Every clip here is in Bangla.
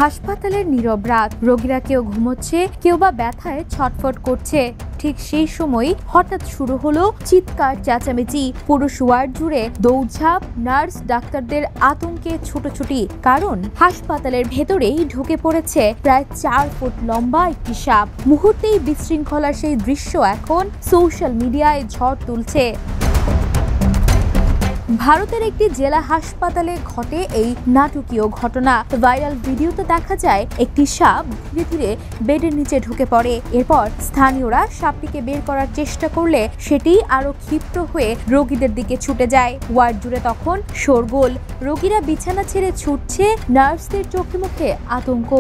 হাসপাতালের নীরব রাত, রোগীরা কেউ ঘুমোচ্ছে, কেউ বা ব্যথায় ছটফট করছে। ঠিক সেই সময় হঠাৎ শুরু হলো চিৎকার চেঁচামেচি। পুরো ওয়ার্ড জুড়ে দৌড়ঝাঁপ, নার্স ডাক্তারদের আতঙ্কে ছুটোছুটি, কারণ হাসপাতালের ভেতরেই ঢুকে পড়েছে প্রায় 4 ফুট লম্বা একটি সাপ। মুহূর্তেই বিশৃঙ্খলার সেই দৃশ্য এখন সোশ্যাল মিডিয়ায় ঝড় তুলছে। ভারতের একটি জেলা হাসপাতালে ঘটে এই নাটকীয় ঘটনা। ভাইরাল ভিডিওতে দেখা যায় একটি সাপ ধীরে ধীরে বেডের নিচে ঢুকে পড়ে। এরপর স্থানীয়রা সাপটিকে বের করার চেষ্টা করলে সেটি আরো ক্ষিপ্র হয়ে রোগীদের দিকে ছুটে যায়। ওয়ার্ড জুড়ে তখন শোরগোল, রোগীরা বিছানা ছেড়ে ছুটছে, নার্সদের চোখে মুখে আতঙ্ক।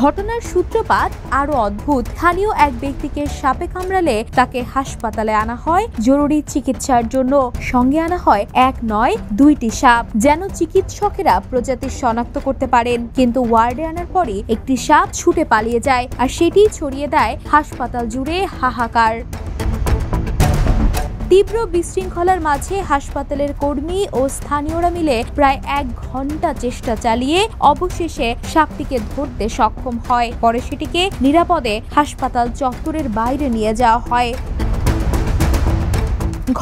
ঘটনার সূত্রপাত আরো অদ্ভুত। স্থানীয় এক ব্যক্তিকে সাপে কামড়ালে তাকে হাসপাতালে আনা হয় জরুরি চিকিৎসার জন্য। সঙ্গে আনা হয় 1 নয় 2টি সাপ, যেন চিকিৎসকেরা প্রজাতি শনাক্ত করতে পারেন। কিন্তু ওয়ার্ডে আনার পরে একটি সাপ ছুটে পালিয়ে যায়, আর সেটি ছড়িয়ে দেয় হাসপাতাল জুড়ে হাহাকার। তীব্র বিশৃঙ্খলার মাঝে হাসপাতালের কর্মী ও স্থানীয়রা মিলে প্রায় 1 ঘন্টা চেষ্টা চালিয়ে অবশেষে সাপটিকে ধরতে সক্ষম হয়। পরে সেটিকে নিরাপদে হাসপাতাল চত্বরের বাইরে নিয়ে যাওয়া হয়।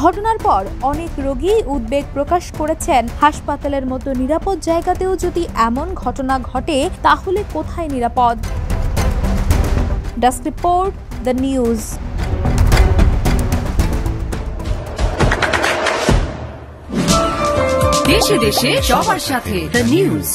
ঘটনার পর অনেক রোগী উদ্বেগ প্রকাশ করেছেন, হাসপাতালের মতো নিরাপদ জায়গাতেও যদি এমন ঘটনা ঘটে তাহলে কোথায় নিরাপদ? Desk report, the news. দেশে দেশে সবার সাথে, দ্য নিউজ।